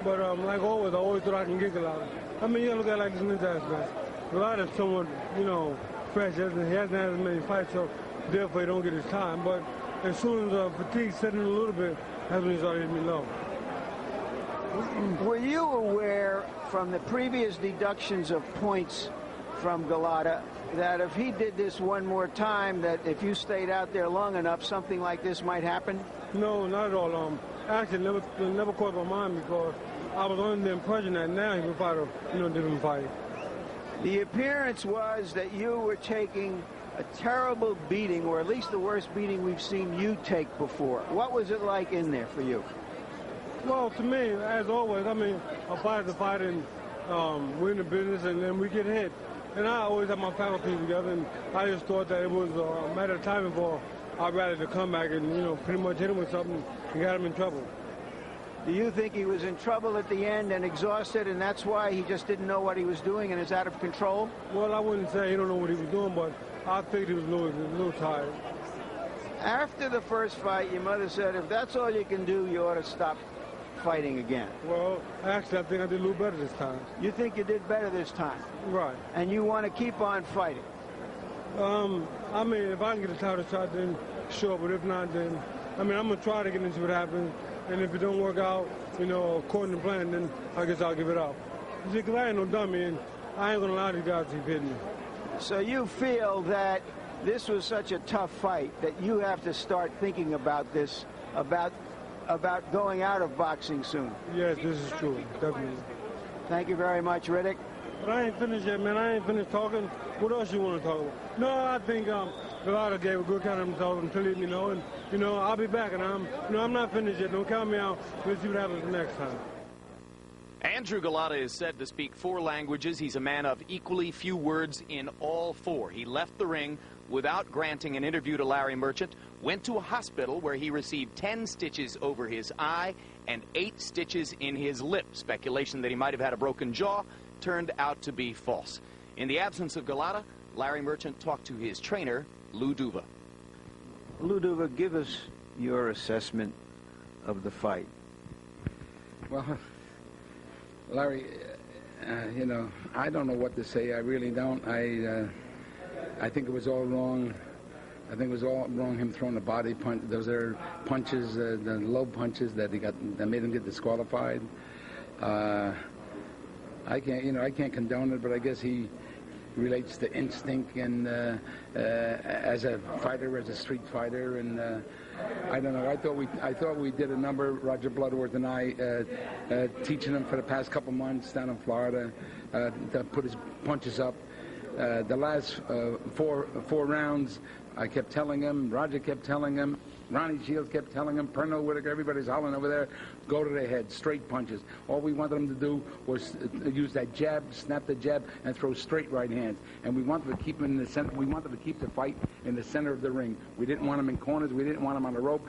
but like always, I always thought I can get Golota. I mean, you gotta look at it like this in this aspect. Golota is someone, you know, fresh. He hasn't had as many fights, so therefore he don't get his time. But as soon as fatigue set in a little bit, that's when he started hitting me low. Were you aware from the previous deductions of points from Golota that if he did this one more time, that if you stayed out there long enough, something like this might happen? No, not at all. Actually, never crossed my mind because I was under the impression that now he would fight a, different fight. The appearance was that you were taking a terrible beating, or at least the worst beating we've seen you take before. What was it like in there for you? Well, to me, as always, I mean, a fighter's a fight, and we're in the business, and then we get hit. And I always have my faculties together, and I just thought that it was a matter of time before I'd rather to come back and, you know, pretty much hit him with something and got him in trouble. Do you think he was in trouble at the end and exhausted, and that's why he just didn't know what he was doing and is out of control? Well, I wouldn't say he don't know what he was doing, but I think he was a little tired. After the first fight, your mother said, if that's all you can do, you ought to stop fighting again. Well, actually, I think I did a little better this time. You think you did better this time? Right. And you want to keep on fighting? I mean, if I can get a title shot, then sure, but if not, then, I mean, I'm going to try to get into what happens, and if it don't work out, you know, according to plan, then I guess I'll give it up. You see, because I ain't no dummy, and I ain't going to allow these guys to keep hitting me. So you feel that this was such a tough fight that you have to start thinking about this, about going out of boxing soon? Yes, this is true, definitely. Thank you very much, Riddick. But I ain't finished yet, man. I ain't finished talking. What else you want to talk about? No, I think Golota gave a good count of himself until he, you know, and, you know, I'll be back, and I'm not finished yet. Don't count me out. Let's see what happens next time. Andrew Golota is said to speak 4 languages. He's a man of equally few words in all 4. He left the ring without granting an interview to Larry Merchant, went to a hospital where he received 10 stitches over his eye and 8 stitches in his lip. Speculation that he might have had a broken jaw turned out to be false. In the absence of Golota, Larry Merchant talked to his trainer, Lou Duva. Lou Duva, give us your assessment of the fight. Well, Larry, you know, I don't know what to say. I really don't. I think it was all wrong. I think it was all wrong, him throwing the body punch. Those are punches, the low punches that made him get disqualified. I can't condone it, but I guess he relates to instinct and as a fighter, as a street fighter, and I don't know. I thought we did a number, Roger Bloodworth and I, teaching him for the past couple months down in Florida to put his punches up. The last four rounds, I kept telling him, Roger kept telling him, Ronnie Shields kept telling him, Pernell Whitaker, everybody's hollering over there, go to the head, straight punches. All we wanted him to do was use that jab, snap the jab, and throw straight right hands. And we wanted to keep him in the center. We wanted to keep the fight in the center of the ring. We didn't want him in corners. We didn't want him on the rope.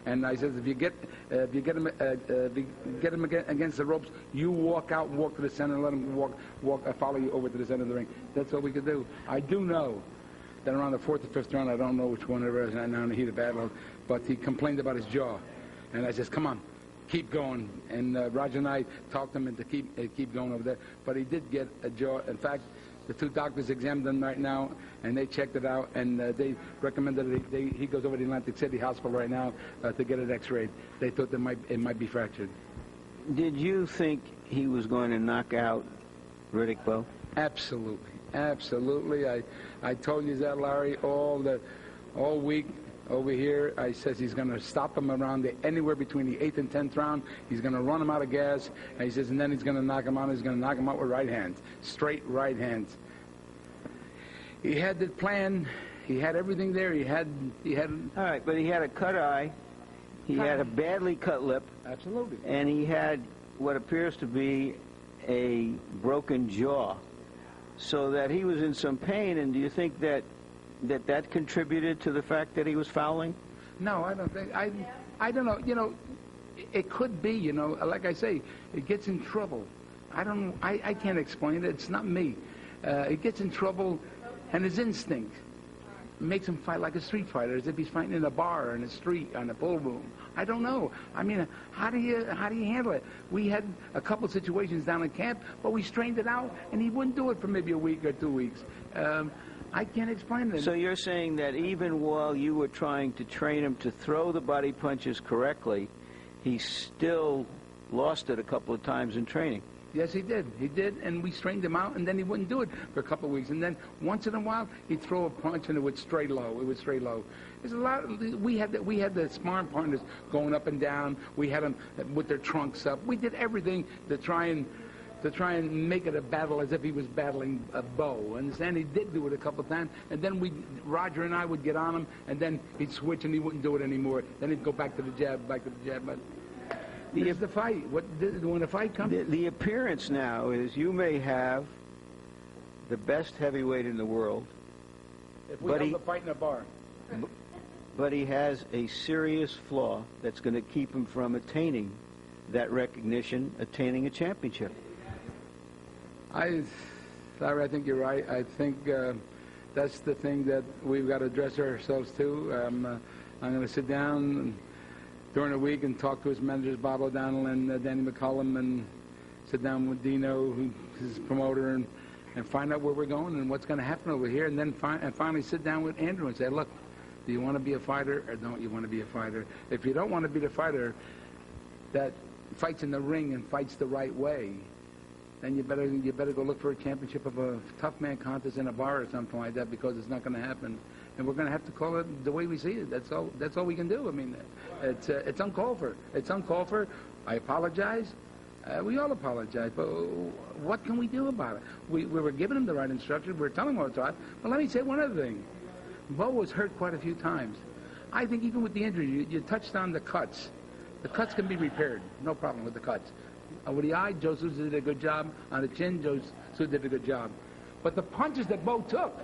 And I said, if you get him against the ropes, you walk out, walk to the center, and let him follow you over to the center of the ring. That's all we could do. I do know that around the 4th or 5th round, I don't know which one it was, now in the heat of battle, but he complained about his jaw. And I said, come on, keep going. And Roger and I talked him into keep going over there. But he did get a jaw. In fact, the 2 doctors examined him right now, and they checked it out, and they recommended he goes over to Atlantic City Hospital right now to get it x-rayed. They thought it might be fractured. Did you think he was going to knock out Riddick Bowe? Absolutely. Absolutely. I told you that, Larry, all week over here. I says he's going to stop him around anywhere between the 8th and 10th round. He's going to run him out of gas. And he says, and then he's going to knock him out. He's going to knock him out with right hands, straight right hands. He had the plan. He had everything there. He had. All right, but he had a cut eye. He had a badly cut lip. Absolutely. And he had what appears to be a broken jaw. So that he was in some pain, and do you think that contributed to the fact that he was fouling? No, I don't think. I don't know. You know, it could be. You know, like I say, it gets in trouble. I can't explain it. It's not me. It gets in trouble, and his instinct makes him fight like a street fighter, as if he's fighting in a bar, in a street, on a pool room. I don't know. I mean, how do you handle it? We had a couple situations down in camp, but we strained it out, and he wouldn't do it for maybe a week or 2 weeks. I can't explain it. So you're saying that even while you were trying to train him to throw the body punches correctly, he still lost it a couple of times in training? Yes, he did. He did, and we strained him out, and then he wouldn't do it for a couple of weeks. And then once in a while, he'd throw a punch, and it would stray low. It would stray low. There's a lot. We had the sparring partners going up and down. We had them with their trunks up. We did everything to try and make it a battle as if he was battling a Bowe. And he did do it a couple of times. And then Roger and I would get on him, and then he'd switch, and he wouldn't do it anymore. Then he'd go back to the jab, But This is the fight. When the fight comes... The appearance now is you may have the best heavyweight in the world. If we have the fight in a bar. But he has a serious flaw that's going to keep him from attaining that recognition, attaining a championship. Larry, I think you're right. I think that's the thing that we've got to address ourselves to. I'm going to sit down during the week and talk to his managers, Bob O'Donnell and Danny McCullum, and sit down with Dino, who's his promoter, and find out where we're going and what's going to happen over here, and then finally sit down with Andrew and say, look, do you want to be a fighter or don't you want to be a fighter? If you don't want to be the fighter that fights in the ring and fights the right way, then you better go look for a championship of a tough man contest in a bar or something like that, because it's not going to happen. And we're going to have to call it the way we see it. That's all we can do. I mean, it's uncalled for. It's uncalled for. I apologize. We all apologize, but what can we do about it? We were giving him the right instructions. We were telling him what to do. But let me say one other thing. Bowe was hurt quite a few times. I think even with the injury, you touched on the cuts. The cuts can be repaired. No problem with the cuts. With the eye, Joe Souza did a good job. On the chin, Joe Souza did a good job. But the punches that Bowe took,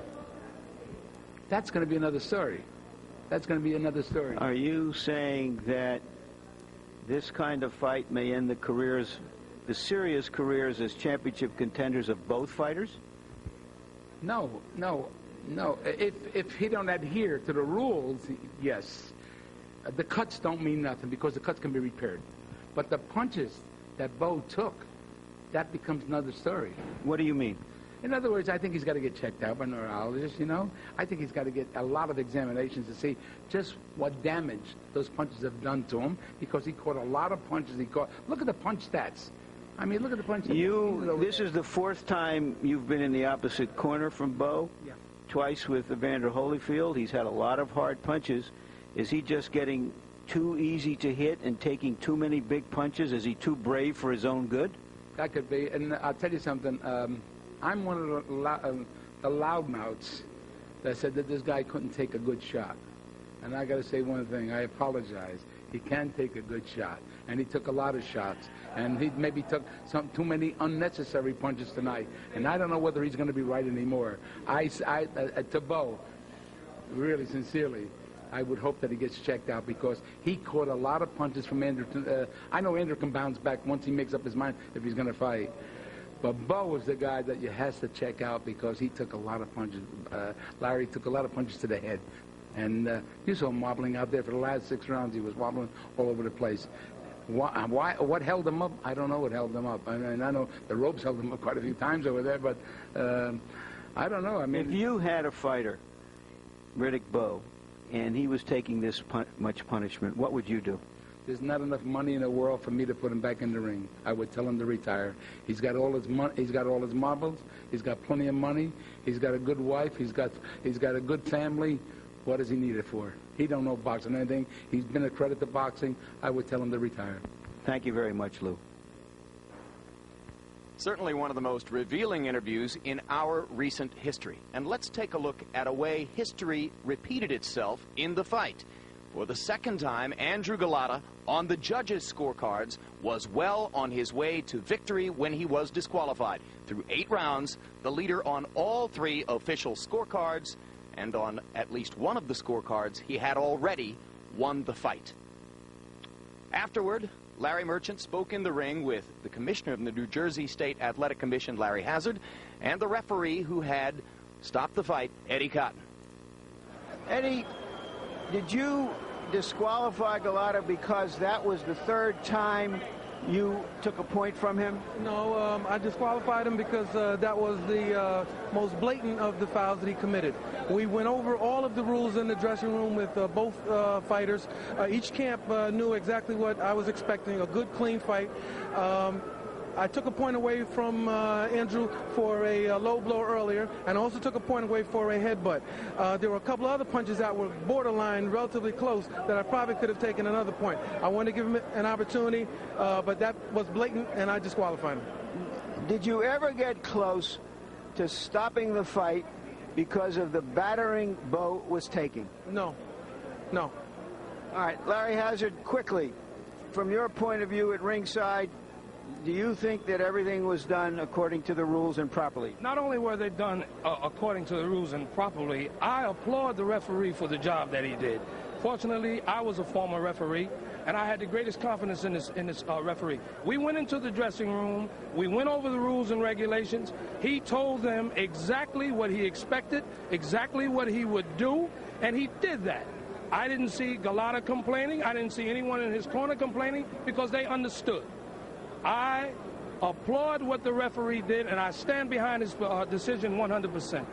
that's going to be another story. That's going to be another story. Are you saying that this kind of fight may end the serious careers as championship contenders of both fighters? No. If he don't adhere to the rules, yes. The cuts don't mean nothing because the cuts can be repaired. But the punches that Bowe took, that becomes another story. What do you mean? In other words, I think he's got to get checked out by a neurologist, you know. I think he's got to get a lot of examinations to see just what damage those punches have done to him, because he caught a lot of punches. Look at the punch stats. I mean, look at the punch. This is the fourth time you've been in the opposite corner from Bowe. Yeah. Twice with Evander Holyfield. He's had a lot of hard punches. Is he just getting too easy to hit and taking too many big punches? Is he too brave for his own good? That could be. And I'll tell you something. I'm one of the loudmouths that said that this guy couldn't take a good shot. And I got to say one thing. I apologize. He can take a good shot. And he took a lot of shots. And he maybe took too many unnecessary punches tonight. And I don't know whether he's going to be right anymore. To Bowe, really sincerely, I would hope that he gets checked out, because he caught a lot of punches from Andrew. I know Andrew can bounce back once he makes up his mind if he's going to fight. But Bowe is the guy that you has to check out, because he took a lot of punches. Larry took a lot of punches to the head. And you saw him wobbling out there for the last 6 rounds. He was wobbling all over the place. What held him up? I don't know what held him up. I mean, I know the ropes held him up quite a few times over there, but I don't know. I mean, if you had a fighter, Riddick Bowe, and he was taking this much punishment, what would you do? There's not enough money in the world for me to put him back in the ring. I would tell him to retire. He's got all his money. He's got all his marbles. He's got plenty of money. He's got a good wife. He's got a good family. What does he need it for? He don't know boxing or anything. He's been a credit to boxing. I would tell him to retire. Thank you very much, Lou. Certainly one of the most revealing interviews in our recent history. And let's take a look at a way history repeated itself in the fight. For the second time, Andrew Golota, on the judges' scorecards, was well on his way to victory when he was disqualified. Through 8 rounds, the leader on all 3 official scorecards, and on at least one of the scorecards, he had already won the fight. Afterward, Larry Merchant spoke in the ring with the commissioner of the New Jersey State Athletic Commission, Larry Hazzard, and the referee who had stopped the fight, Eddie Cotton. Eddie, did you disqualify Golota because that was the 3rd time you took a point from him? No, I disqualified him because that was the most blatant of the fouls that he committed. We went over all of the rules in the dressing room with both fighters. Each camp knew exactly what I was expecting, a good, clean fight. I took a point away from Andrew for a low blow earlier, and also took a point away for a headbutt. There were a couple of other punches that were borderline, relatively close, that I probably could have taken another point. I wanted to give him an opportunity, but that was blatant, and I disqualified him. Did you ever get close to stopping the fight because of the battering Bowe was taking? No. No. All right, Larry Hazzard, quickly. from your point of view at ringside, do you think that everything was done according to the rules and properly? Not only were they done according to the rules and properly, I applaud the referee for the job that he did. Fortunately, I was a former referee, and I had the greatest confidence in this referee. We went into the dressing room. We went over the rules and regulations. He told them exactly what he expected, exactly what he would do, and he did that. I didn't see Golota complaining. I didn't see anyone in his corner complaining because they understood. I applaud what the referee did, and I stand behind his decision 100%.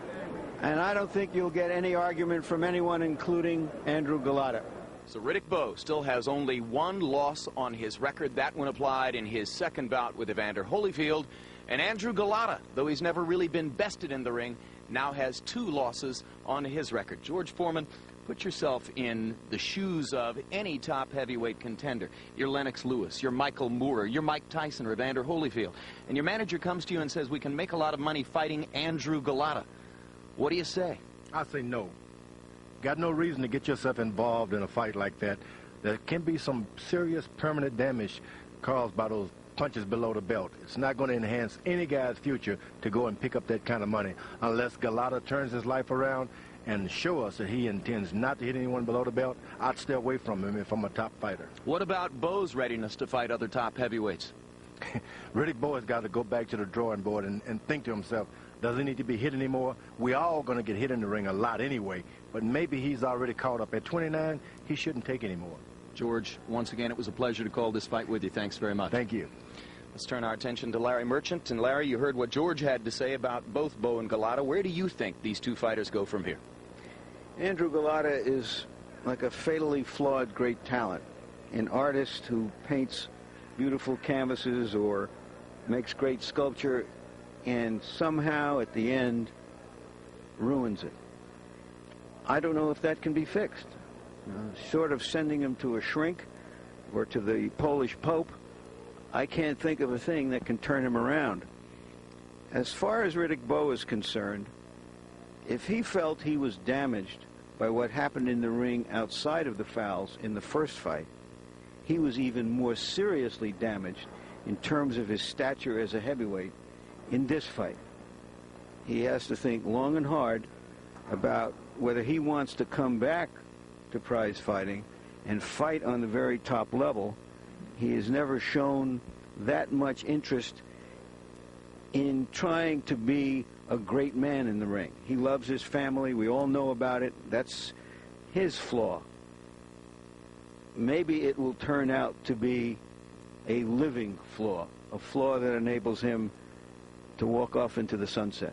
And I don't think you'll get any argument from anyone, including Andrew Golota. So Riddick Bowe still has only one loss on his record. That one applied in his second bout with Evander Holyfield. And Andrew Golota, though he's never really been bested in the ring, now has 2 losses on his record. George Foreman, put yourself in the shoes of any top heavyweight contender. You're Lennox Lewis, you're Michael Moore, you're Mike Tyson or Evander Holyfield. And your manager comes to you and says, we can make a lot of money fighting Andrew Golota. What do you say? I say no. Got no reason to get yourself involved in a fight like that. There can be some serious permanent damage caused by those punches below the belt. It's not going to enhance any guy's future to go and pick up that kind of money unless Golota turns his life around and show us that he intends not to hit anyone below the belt. I'd stay away from him if I'm a top fighter. What about Bowe's readiness to fight other top heavyweights? Riddick Bowe has got to go back to the drawing board and think to himself, does he need to be hit anymore? We all going to get hit in the ring a lot anyway, but maybe he's already caught up. At 29, he shouldn't take anymore. George, once again, it was a pleasure to call this fight with you. Thanks very much. Thank you. Let's turn our attention to Larry Merchant. And Larry, you heard what George had to say about both Bowe and Golota. Where do you think these two fighters go from here? Andrew Golota is like a fatally flawed great talent, an artist who paints beautiful canvases or makes great sculpture and somehow at the end ruins it. I don't know if that can be fixed. Short of sending him to a shrink or to the Polish Pope, I can't think of a thing that can turn him around. As far as Riddick Bowe is concerned, if he felt he was damaged by what happened in the ring outside of the fouls in the first fight, he was even more seriously damaged in terms of his stature as a heavyweight in this fight. He has to think long and hard about whether he wants to come back to prize fighting and fight on the very top level. He has never shown that much interest in trying to be a great man in the ring. He loves his family. We all know about it. That's his flaw. Maybe it will turn out to be a living flaw, a flaw that enables him to walk off into the sunset.